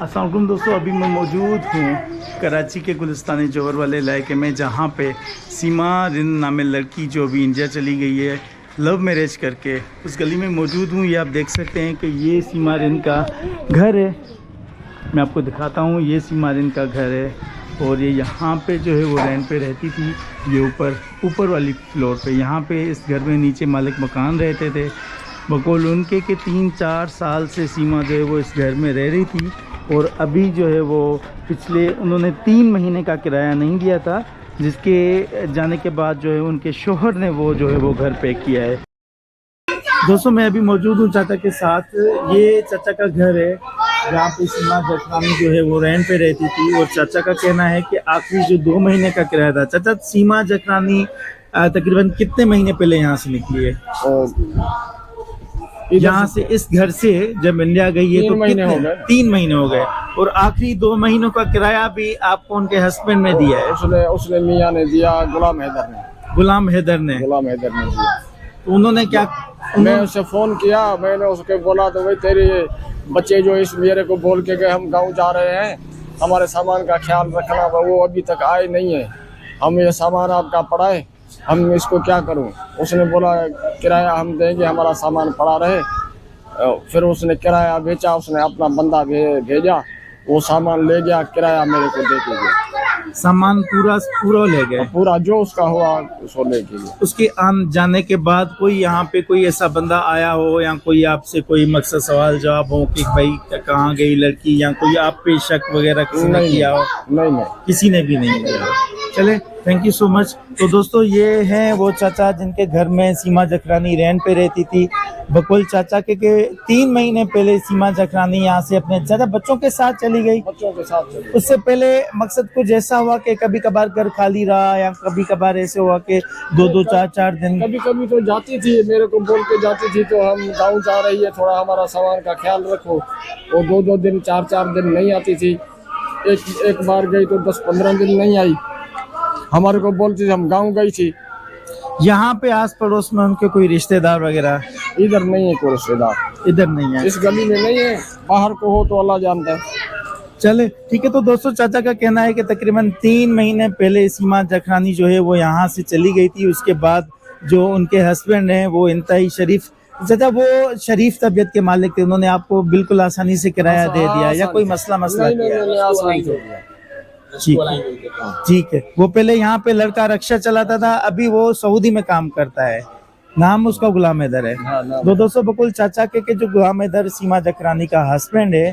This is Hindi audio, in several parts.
अस्सलाम वालेकुम दोस्तों, अभी मैं मौजूद हूँ कराची के गुलिस्तानी जौहर वाले इलाके में, जहाँ पे सीमा रिंद नामे लड़की जो अभी इंडिया चली गई है लव मैरिज करके, उस गली में मौजूद हूँ। ये आप देख सकते हैं कि ये सीमा रिंद का घर है। मैं आपको दिखाता हूँ, ये सीमा रिंद का घर है और ये यहाँ पे जो है वो रेंट पे रहती थी। ये ऊपर वाली फ्लोर पे, यहाँ पे इस घर में नीचे मालिक मकान रहते थे। बकौल उनके कि 3-4 साल से सीमा जो है वो इस घर में रह रही थी और अभी जो है वो उन्होंने 3 महीने का किराया नहीं दिया था, जिसके जाने के बाद जो है उनके शोहर ने वो जो है वो घर पे किया है। दोस्तों, मैं अभी मौजूद हूँ चाचा के साथ। ये चाचा का घर है जहाँ पे सीमा जखरानी जो है वो रेंट पे रहती थी और चाचा का कहना है कि आखिरी जो 2 महीने का किराया था। चाचा, सीमा जखरानी तकरीबन कितने महीने पहले यहाँ से निकली है? यहाँ से इस घर से जब इंडिया गई है तो 3 महीने हो गए और आखिरी 2 महीनों का किराया भी आपको उनके हस्बैंड ने दिया है? उसने मियाँ ने दिया, गुलाम हैदर ने दिया। तो उन्होंने क्या? मैं उसे फोन किया, मैंने उसके बोला तो भाई तेरे बच्चे जो इस मेरे को बोल के गए हम गाँव जा रहे हैं, हमारे सामान का ख्याल रखना। वो अभी तक आए नहीं है, हम ये सामान आपका पड़ा है, हम इसको क्या करूं? उसने बोला किराया हम देंगे, हमारा सामान पड़ा रहे। फिर उसने किराया बेचा, उसने अपना बंदा भेजा, वो सामान ले गया, किराया मेरे को दे के गया। सामान पूरा ले गए? पूरा जो उसका हुआ उसको ले के गया। उसके जाने के बाद कोई यहाँ पे कोई ऐसा बंदा आया हो या कोई आपसे कोई मकसद सवाल जवाब हो कि भाई कहाँ गई लड़की, या कोई आप पे शक वगैरह किसी ने किया हो? नहीं, किसी ने भी नहीं किया। चले, थैंक यू सो मच। तो दोस्तों, ये हैं वो चाचा जिनके घर में सीमा जखरानी रेंट पे रहती थी। बकुल चाचा के 3 महीने पहले सीमा जखरानी यहाँ से अपने चाचा बच्चों के साथ चली गई। उससे पहले मकसद कुछ ऐसा हुआ कि कभी कभार घर खाली रहा या कभी कभार ऐसे हुआ कि 2-2, 4-4 दिन? कभी तो जाती थी, मेरे को बोल के जाती थी तो हम गाँव जा रही है, थोड़ा हमारा सामान का ख्याल रखो। वो 2-2 दिन 4-4 दिन नहीं आती थी। एक बार गई तो 10-15 दिन नहीं आई, हमारे को बोलती थी हम गाँव गई थी। यहाँ पे आस पड़ोस में उनके कोई रिश्तेदार वगैरह? इधर नहीं है कोई रिश्तेदार, इधर नहीं है, इस गली में नहीं है, बाहर को हो तो अल्लाह जानता है। चले ठीक है। तो दोस्तों, चाचा का कहना है कि तकरीबन 3 महीने पहले सीमा जखरानी जो है वो यहाँ से चली गई थी। उसके बाद जो उनके हस्बैंड हैं वो इंतहाई शरीफ, चाचा वो शरीफ तबीयत के मालिक थे, उन्होंने आपको बिल्कुल आसानी से किराया दे दिया या कोई मसला किया? ठीक है। वो पहले यहाँ पे लड़का रक्षा चलाता था, अभी वो सऊदी में काम करता है, नाम उसका गुलाम हैदर है। दोस्तों, बकुल चाचा के जो गुलाम हैदर सीमा जखरानी का हस्बैंड है,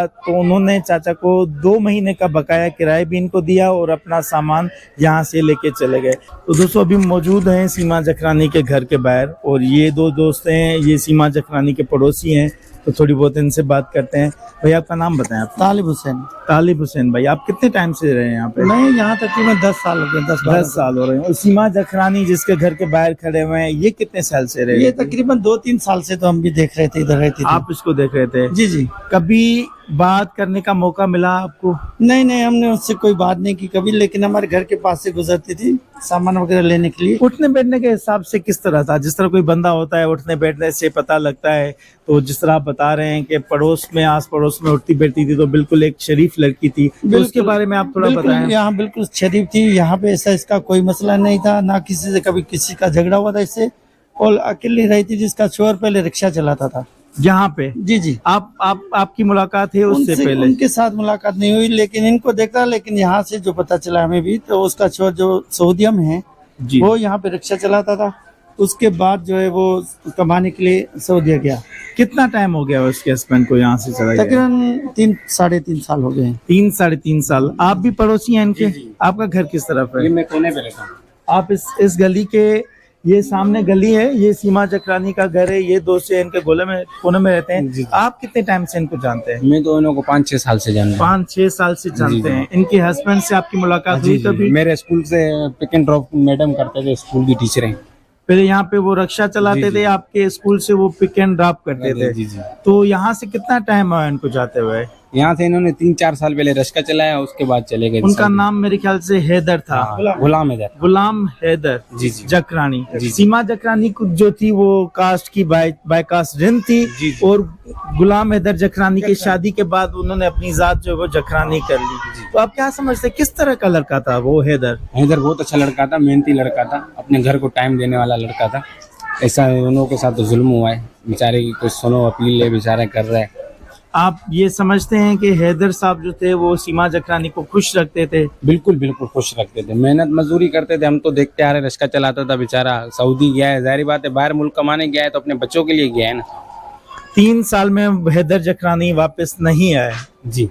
तो उन्होंने चाचा को 2 महीने का बकाया किराया भी इनको दिया और अपना सामान यहाँ से लेके चले गए। तो दोस्तों, अभी मौजूद हैं सीमा जखरानी के घर के बाहर और ये 2 दोस्त हैं, ये सीमा जखरानी के पड़ोसी हैं, तो थोड़ी बहुत इनसे बात करते हैं। भाई, आपका नाम बताएं। आप? तालिब हुसैन भाई, आप कितने टाइम से रहे हैं यहाँ पे? मैं यहाँ तकरीबन 10 साल हो गए, 10 साल हो रहे हैं। और सीमा जखरानी जिसके घर के बाहर खड़े हुए हैं, ये कितने साल से रहे? ये तकरीबन 2-3 साल से तो हम भी देख रहे थे, इधर रहती थी। आप इसको देख रहे थे? जी। कभी बात करने का मौका मिला आपको? नहीं, हमने उससे कोई बात नहीं की कभी, लेकिन हमारे घर के पास से गुजरती थी सामान वगैरह लेने के लिए। उठने बैठने के हिसाब से किस तरह था? जिस तरह कोई बंदा होता है उठने बैठने से पता लगता है, तो जिस तरह आप बता रहे हैं कि पड़ोस में आस पड़ोस में उठती बैठती थी, तो बिल्कुल एक शरीफ लड़की थी, तो उसके बारे में आप थोड़ा बताएं। यहाँ बिल्कुल शरीफ थी, यहाँ पे ऐसा इसका कोई मसला नहीं था, ना किसी से कभी किसी का झगड़ा हुआ था इससे, और अकेली रहती, जिसका शोहर पहले रिक्शा चलाता था यहाँ पे। जी। आपकी मुलाकात है उससे पहले? उनके साथ मुलाकात नहीं हुई, लेकिन इनको देखा। लेकिन यहाँ से जो पता चला हमें भी, तो उसका शोहर जो सऊदीया में है वो यहाँ पे रिक्शा चलाता था। उसके बाद जो है वो कमाने के लिए सऊदीया गया। कितना टाइम हो गया उसके हस्बैंड को यहाँ से चला गया? तकरीबन 3-3.5 साल हो गए हैं। 3-3.5 साल। आप भी पड़ोसी हैं इनके? आपका घर किस तरफ है? मैं कोने पे रहता हूँ। आप इस गली के, ये सामने गली है, ये सीमा जखरानी का घर है, ये दोस्त इनके कोने में रहते हैं। आप कितने टाइम से इनको जानते हैं? मैं तो इनको 5-6 साल से जानता हूँ। 5-6 साल से जानते हैं। इनके हस्बैंड से आपकी मुलाकात हुई कभी? मेरे स्कूल से पिक एंड ड्रॉप मैडम करते थे, स्कूल की टीचर हैं। पहले यहाँ पे वो रिक्शा चलाते थे, आपके स्कूल से वो पिक एंड ड्रॉप करते थे। जी। तो यहाँ से कितना टाइम हुआ इनको जाते हुए? यहाँ से इन्होंने 3-4 साल पहले रिक्शा चलाया, उसके बाद चले गए। उनका नाम मेरे ख्याल से हैदर था, गुलाम हैदर। गुलाम हैदर जी जी जकरानी। जी। सीमा जकरानी जो थी वो कास्ट की बाय कास्ट रिन थी जी। और गुलाम हैदर जकरानी की शादी के बाद उन्होंने अपनी जात जो है वो जकरानी कर ली। तो आप क्या समझते हैं किस तरह का लड़का था वो हैदर? हैदर बहुत अच्छा लड़का था, मेहनती लड़का था, अपने घर को टाइम देने वाला लड़का था। ऐसा उन लोगों के साथ तो जुल्म हुआ है, बेचारे की कुछ सुनो अपील है, बेचारा कर रहा है। आप ये समझते हैं कि हैदर साहब जो थे वो सीमा जकरानी को खुश रखते थे? बिल्कुल बिल्कुल खुश रखते थे, मेहनत मजदूरी करते थे। हम तो देखते आ रहे, रिक्शा चलाता था बेचारा, सऊदी गया है, जाहिर बात है बाहर मुल्क कमाने गया है तो अपने बच्चों के लिए गया है ना। 3 साल में हैदर जकरानी वापस नहीं आए। जी।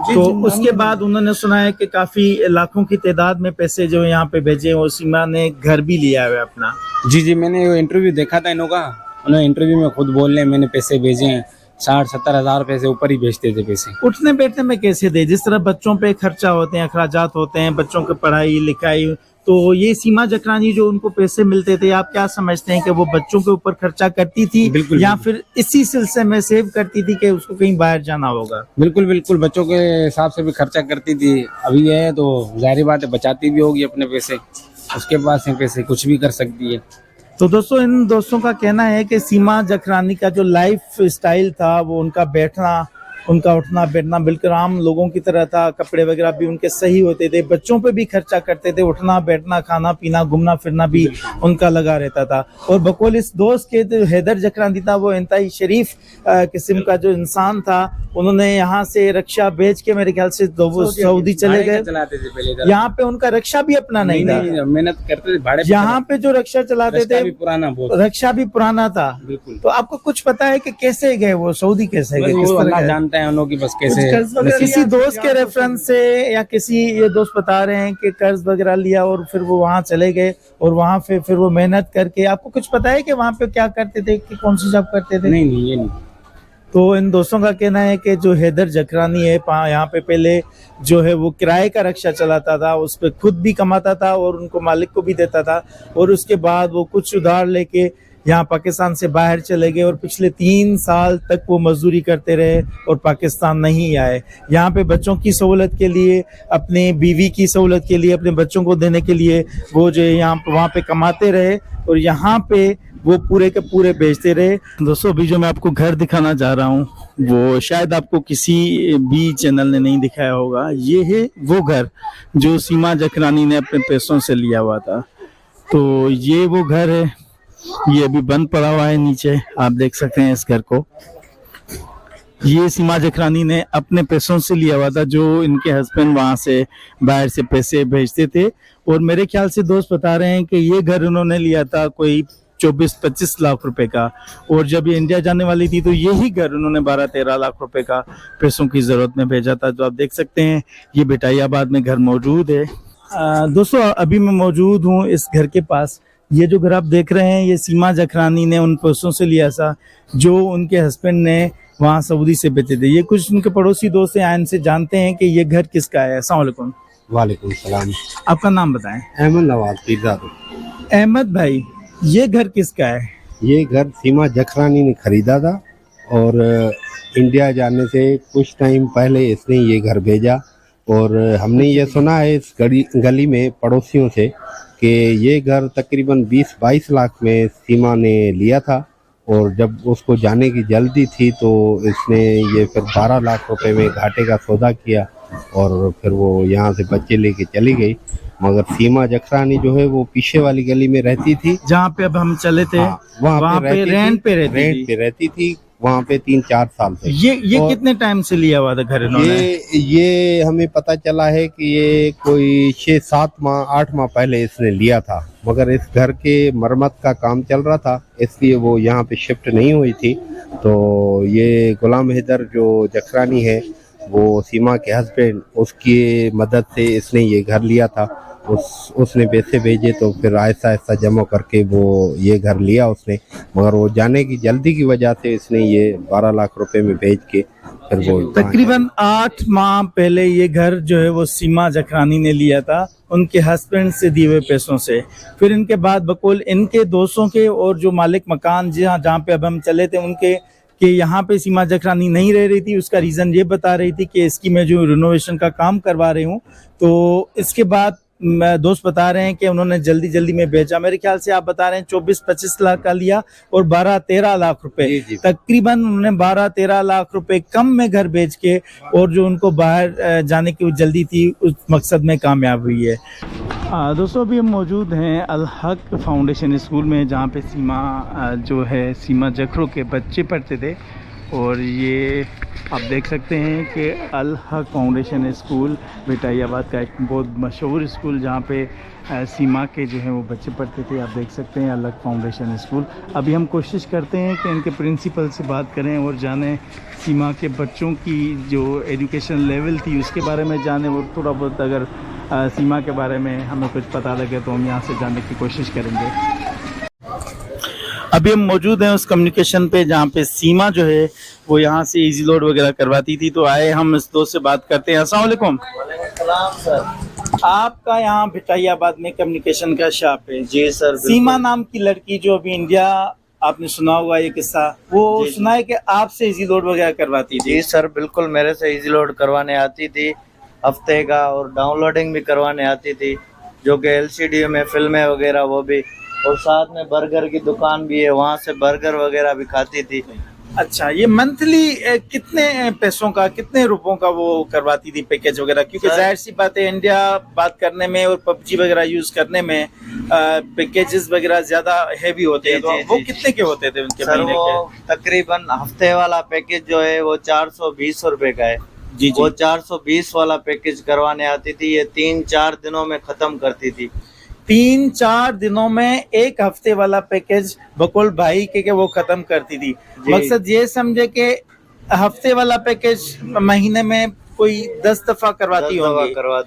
तो उसके बाद उन्होंने सुना है कि काफी लाखों की तादाद में पैसे जो यहाँ पे भेजे और सीमा ने घर भी लिया है अपना। जी जी, मैंने वो इंटरव्यू देखा था इन्हों का, उन्होंने इंटरव्यू में खुद बोल रहे हैं मैंने पैसे भेजे हैं, 60-70 हज़ार पैसे ऊपर ही भेजते थे पैसे। उठने बैठने में कैसे दे? जिस तरह बच्चों पे खर्चा होते हैं, अखराजात होते हैं, बच्चों की पढ़ाई लिखाई, तो ये सीमा जकरानी जो उनको पैसे मिलते थे, आप क्या समझते हैं कि वो बच्चों के ऊपर खर्चा करती थी बिल्कुल, या बिल्कुल। फिर इसी सिलसिले में सेव करती थी कि उसको कहीं बाहर जाना होगा? बिल्कुल बिल्कुल, बच्चों के हिसाब से भी खर्चा करती थी। अभी है तो जाहिर बात है बचाती भी होगी अपने पैसे, उसके पास है पैसे, कुछ भी कर सकती है। तो दोस्तों, इन दोस्तों का कहना है कि सीमा जकरानी का जो लाइफ स्टाइल था, वो उनका बैठना, उनका उठना बैठना बिल्कुल आम लोगों की तरह था। कपड़े वगैरह भी उनके सही होते थे, बच्चों पे भी खर्चा करते थे, उठना बैठना, खाना पीना, घूमना फिरना भी उनका लगा रहता था। और बकौल इस दोस्त के जो हैदर जकरानी था वो इंतहाई शरीफ किस्म का जो इंसान था। उन्होंने यहाँ से रिक्शा बेच के मेरे ख्याल से सऊदी चले गए। चलाते थे पहले, यहाँ पे उनका रिक्शा भी अपना नहीं था, मेहनत करते थे, भाड़े यहाँ पे जो रिक्शा चलाते थे भी पुराना बहुत। रिक्शा भी पुराना था। बिल्कुल। तो आपको कुछ पता है कि कैसे गए वो सऊदी, कैसे गए, किस तरह अल्लाह गए? जानता है उन की बस कैसे। किसी दोस्त के रेफरेंस से या किसी ये दोस्त बता रहे हैं कि कर्ज वगैरह लिया और फिर वो वहाँ चले गए और वहाँ पे फिर वो मेहनत करके, आपको कुछ पता है कि वहाँ पे क्या करते थे, कि कौन सी जॉब करते थे? नहीं ये नहीं। तो इन दोस्तों का कहना है कि जो हैदर जकरानी है यहाँ पे पहले जो है वो किराए का रिक्शा चलाता था, उस पर खुद भी कमाता था और उनको मालिक को भी देता था। और उसके बाद वो कुछ उधार लेके यहाँ पाकिस्तान से बाहर चले गए और पिछले 3 साल तक वो मजदूरी करते रहे और पाकिस्तान नहीं आए। यहाँ पे बच्चों की सहूलत के लिए, अपने बीवी की सहूलत के लिए, अपने बच्चों को देने के लिए वो जो यहाँ वहाँ पे कमाते रहे और यहाँ पे वो पूरे के पूरे बेचते रहे। दोस्तों, अभी जो मैं आपको घर दिखाना जा रहा हूँ वो शायद आपको किसी भी चैनल ने नहीं दिखाया होगा। ये है वो घर जो सीमा जकरानी ने अपने पैसों से लिया हुआ था। तो ये वो घर है, ये अभी बंद पड़ा हुआ है नीचे, आप देख सकते हैं इस घर को। ये सीमा जकरानी ने अपने पैसों से लिया हुआ था, जो इनके हस्बैंड वहाँ से बाहर से पैसे भेजते थे। और मेरे ख्याल से दोस्त बता रहे हैं कि ये घर उन्होंने लिया था कोई 24-25 लाख रुपए का, और जब ये इंडिया जाने वाली थी तो यही घर उन्होंने 12-13 लाख रुपए का पैसों की जरूरत में भेजा था। जो आप देख सकते हैं ये बिटाइयाबाद में घर मौजूद है। दोस्तों, अभी मैं मौजूद हूँ इस घर के पास। ये जो घर आप देख रहे हैं ये सीमा जकरानी ने उन पैसों से लिया था जो उनके हस्बैंड ने वहाँ सऊदी से बेचे थे। ये कुछ उनके पड़ोसी दोस्त हैं, इनसे जानते हैं कि ये घर किसका है। अस्सलाम वालेकुम। वालेकुम सलाम। आपका नाम बताएं। अहमद नवाज पीरजादा। अहमद भाई, ये घर किसका है? ये घर सीमा जकरानी ने खरीदा था और इंडिया जाने से कुछ टाइम पहले इसने ये घर भेजा। और हमने ये सुना है इस गली में पड़ोसियों से कि ये घर तकरीबन 20-22 लाख में सीमा ने लिया था, और जब उसको जाने की जल्दी थी तो इसने ये फिर 12 लाख रुपए में घाटे का सौदा किया और फिर वो यहाँ से बच्चे लेके चली गई। मगर सीमा जकरानी जो है वो पीछे वाली गली में रहती थी, जहाँ पे अब हम चले थे। हाँ, वहाँ पे रेंट पे रहती थी वहाँ पे 3-4 साल से। ये कितने टाइम से लिया हुआ था घर इन्होंने? ये हमें पता चला है कि ये कोई 6-7 माह 8 माह पहले इसने लिया था, मगर इस घर के मरम्मत का काम चल रहा था इसलिए वो यहाँ पे शिफ्ट नहीं हुई थी। तो ये गुलाम हैदर जो जकरानी है वो सीमा के हस्बैंड, उसकी मदद से इसने ये घर लिया था। उसने पैसे भेजे तो फिर आहिस्ता आहिस्ता जमा करके वो ये घर लिया उसने, मगर वो जाने की जल्दी की वजह से इसने ये 12 लाख रुपए में भेज के फिर वो तकरीबन 8 माह पहले ये घर जो है वो सीमा जकरानी ने लिया था उनके हस्बैंड से दिए हुए पैसों से। फिर इनके बाद बकौल इनके दोस्तों के और जो मालिक मकान जहाँ पे अब हम चले थे उनके कि यहाँ पे सीमा जखरानी नहीं रह रही थी। उसका रीज़न ये बता रही थी कि इसकी मैं जो रिनोवेशन का काम करवा रही हूँ, तो इसके बाद दोस्त बता रहे हैं कि उन्होंने जल्दी जल्दी में बेचा। मेरे ख्याल से आप बता रहे हैं 24-25 लाख का लिया और 12-13 लाख रुपए, तकरीबन उन्होंने 12-13 लाख रुपए कम में घर बेच के, और जो उनको बाहर जाने की जल्दी थी उस मकसद में कामयाब हुई है। दोस्तों अभी हम मौजूद हैं अल हक फाउंडेशन स्कूल में, जहाँ पे सीमा जो है सीमा जखरो के बच्चे पढ़ते थे। और ये आप देख सकते हैं कि अल हक फाउंडेशन स्कूल भेटाइयाबाद का एक बहुत मशहूर स्कूल, जहाँ पे सीमा के जो है वो बच्चे पढ़ते थे। आप देख सकते हैं अल हक फाउंडेशन स्कूल। अभी हम कोशिश करते हैं कि इनके प्रिंसिपल से बात करें और जानें सीमा के बच्चों की जो एजुकेशन लेवल थी उसके बारे में जानें, और थोड़ा बहुत अगर सीमा के बारे में हमें कुछ पता लगे तो हम यहाँ से जानने की कोशिश करेंगे। अभी हम मौजूद हैं उस कम्युनिकेशन पे जहाँ पे सीमा जो है वो यहाँ से इजी लोड वगैरह करवाती थी। तो आए हम इस दोस्त से बात करते हैं। अस्सलाम वालेकुम सर, आपका यहाँ भिटाइयाबाद में कम्युनिकेशन का शॉप है? जी सर। सीमा नाम की लड़की जो अभी इंडिया, आपने सुना होगा ये किस्सा, वो सुना है कि आपसे इजी लोड वगैरह करवाती थी? जी सर बिल्कुल, मेरे से इजी लोड करवाने आती थी हफ्ते का, और डाउनलोडिंग भी करवाने आती थी, जो कि एलसीडी में फिल्में वगैरह वो भी, और साथ में बर्गर की दुकान भी है, वहाँ से बर्गर वगैरह भी खाती थी। अच्छा, ये मंथली कितने पैसों का, कितने रुपयों का वो करवाती थी पैकेज वगैरह? क्योंकि जाहिर सी बात है इंडिया बात करने में और पबजी वगैरह यूज करने में पैकेजेस वगैरह ज्यादा हैवी होते हैं, तो वो कितने के होते थे उनके सर? महीने वो के? तकरीबन हफ्ते वाला पैकेज जो है वो 420 रुपए का है। जी। वो 420 वाला पैकेज करवाने आती थी, ये 3-4 दिनों में खत्म करती थी। 3-4 दिनों में एक हफ्ते वाला पैकेज बकुल भाई के वो खत्म करती थी। मकसद ये समझे कि हफ्ते वाला पैकेज महीने में कोई 10 दफा करवाती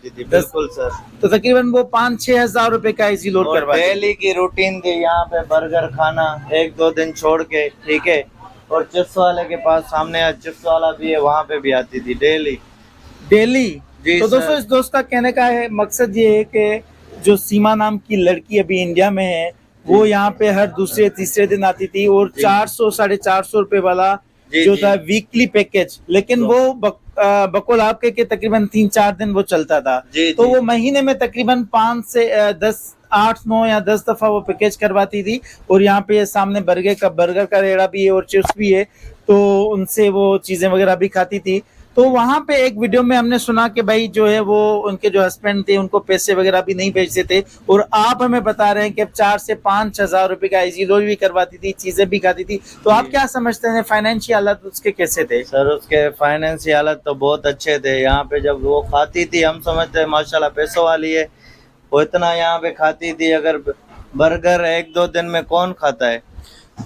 थी। बिल्कुल सर। तो तकरीबन वो 5-6 हजार रुपए का इजी लोड करवाती। डेली की रूटीन थी यहाँ पे बर्गर खाना, 1-2 दिन छोड़ के, ठीक है। और चिप्स वाले के पास सामने चिप्स वाला भी है, वहाँ पे भी आती थी डेली। तो दोस्तों इस दोस्त का कहने का है मकसद ये है कि जो सीमा नाम की लड़की अभी इंडिया में है, वो यहाँ पे हर दूसरे तीसरे दिन आती थी, और 400-450 रुपए वाला जो था वीकली पैकेज, लेकिन वो बकुल आपके के तकरीबन 3-4 दिन वो चलता था। तो वो महीने में तकरीबन 5 से 10, 8, 9 या 10 दफा वो पैकेज करवाती थी। और यहाँ पे सामने बर्गर का रेड़ा भी है और चिप्स भी है, तो उनसे वो चीजें वगैरह भी खाती थी। तो वहाँ पे एक वीडियो में हमने सुना कि भाई जो है वो उनके जो हस्बैंड थे उनको पैसे वगैरह भी नहीं भेजते थे, और आप हमें बता रहे हैं कि 4 से 5 हजार रुपए का इजी लोड भी करवाती थी, चीजें भी खाती थी। तो आप क्या समझते हैं फाइनेंशियल हालत उसके कैसे थे? सर उसके फाइनेंशियल हालत तो बहुत अच्छे थे। यहाँ पे जब वो खाती थी, हम समझते हैं माशाल्लाह पैसों वाली है, वो इतना यहाँ पे खाती थी। अगर बर्गर 1-2 दिन में कौन खाता है?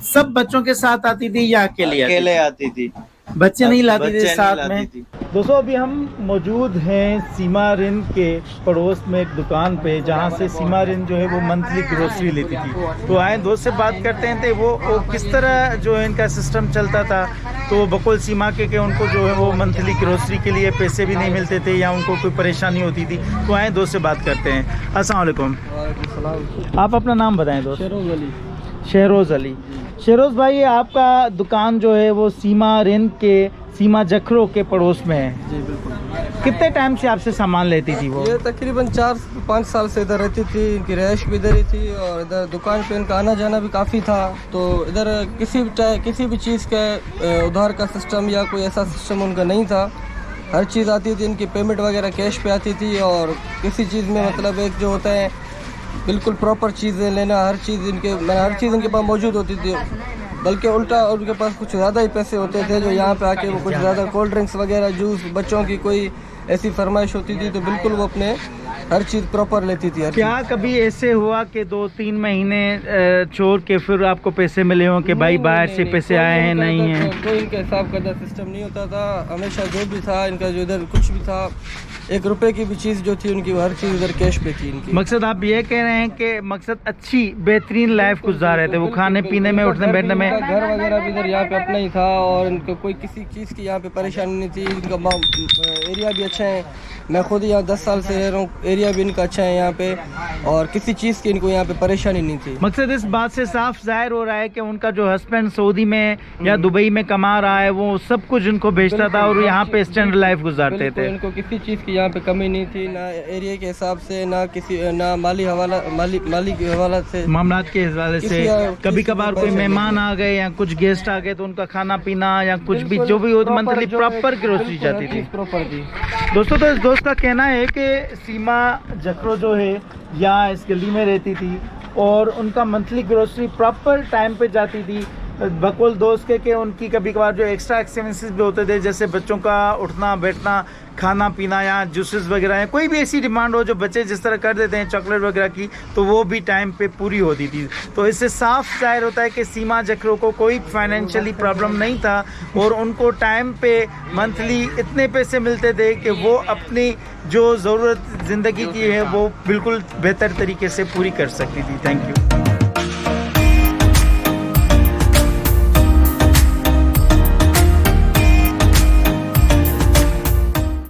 सब बच्चों के साथ आती थी या अकेले आती थी? बच्चे नहीं लाती थे साथ में। दोस्तों अभी हम मौजूद हैं सीमा रिन के पड़ोस में एक दुकान पे, जहाँ से सीमा रिन जो है वो मंथली ग्रोसरी लेती थी। तो आए दोस्त से बात करते हैं तो वो किस तरह जो है इनका सिस्टम चलता था। तो बकुल सीमा के उनको जो है वो मंथली ग्रोसरी के लिए पैसे भी नहीं मिलते थे या उनको कोई परेशानी होती थी। तो आए दोस्त से बात करते हैं। अस्सलाम वालेकुम, आप अपना नाम बताएं दोस्त? शहरोज अली। शहरोज भाई, आपका दुकान जो है वो सीमा रिन के सीमा जखरो के पड़ोस में है? जी बिल्कुल। कितने टाइम से आपसे सामान लेती थी वो? ये तकरीबन 4-5 साल से इधर रहती थी, इनकी रहायश भी इधर ही थी, और इधर दुकान पे इनका आना जाना भी काफ़ी था। तो इधर किसी भी चीज़ का उधार का सिस्टम या कोई ऐसा सिस्टम उनका नहीं था। हर चीज़ आती थी, इनकी पेमेंट वगैरह कैश पे आती थी, और किसी चीज़ में मतलब एक जो होता है बिल्कुल प्रॉपर चीज़ें लेना, हर चीज़ इनके पास मौजूद होती थी। बल्कि उल्टा उनके पास कुछ ज़्यादा ही पैसे होते थे, जो यहाँ पे आके वो कुछ ज़्यादा कोल्ड ड्रिंक्स वगैरह, जूस, बच्चों की कोई ऐसी फरमाइश होती थी तो बिल्कुल वो अपने हर चीज़ प्रॉपर लेती थी। क्या कभी ऐसे हुआ कि 2-3 महीने छोड़ के फिर आपको पैसे मिले हों कि भाई बाहर से पैसे आए हैं? नहीं है, कोई इनका हिसाब करता सिस्टम नहीं होता था। हमेशा जो भी था इनका, जो इधर कुछ भी था, 1 रुपए की भी चीज़ जो थी उनकी, हर चीज़ इधर कैश पे थी इनकी। मकसद आप ये कह रहे हैं कि मकसद अच्छी बेहतरीन लाइफ गुजार रहे थे वो, खाने पीने में, उठने बैठने में। घर वगैरह भी इधर यहाँ पे अपना ही था, और इनको कोई किसी चीज़ की यहाँ पे परेशानी नहीं थी। इनका एरिया भी अच्छा है, मैं खुद यहाँ 10 साल से रह रहा हूँ, एरिया एरिया भी इनका अच्छा है यहाँ पे, और किसी चीज़ की इनको यहाँ पे परेशानी नहीं थी। मकसद इस बात से साफ जाहिर हो रहा है कि उनका जो हस्बैंड सऊदी में या दुबई में कमा रहा है वो सब कुछ इनको बेचता था और यहाँ पे स्टैंडर्ड लाइफ गुजारते थे। इनको किसी चीज़ की यहाँ पे कमी नहीं थी, ना एरिया के हिसाब से, ना माली के हवाला से, मामलात के हवाले से। कभी कभार कोई मेहमान आ गए या कुछ गेस्ट आ गए तो उनका खाना पीना या कुछ भी जो भी हो मंथली प्रॉपर ग्रोसरी जाती थी। प्रॉपर जी। दोस्तों, तो इस दोस्त का कहना है कि सीमा जखरो जो है यहाँ इस गली में रहती थी और उनका मंथली ग्रोसरी प्रॉपर टाइम पे जाती थी। बकौल दोस्त के उनकी कभी कभार जो एक्स्ट्रा एक्सपेंसेस भी होते थे, जैसे बच्चों का उठना बैठना, खाना पीना या जूसेस वगैरह या कोई भी ऐसी डिमांड हो जो बच्चे जिस तरह कर देते हैं चॉकलेट वगैरह की, तो वो भी टाइम पे पूरी होती थी। तो इससे साफ जाहिर होता है कि सीमा जखरो को कोई फाइनेंशियली प्रॉब्लम नहीं था और उनको टाइम पे मंथली इतने पैसे मिलते थे कि वो अपनी जो ज़रूरत ज़िंदगी की है वो बिल्कुल बेहतर तरीके से पूरी कर सकती थी। Thank you.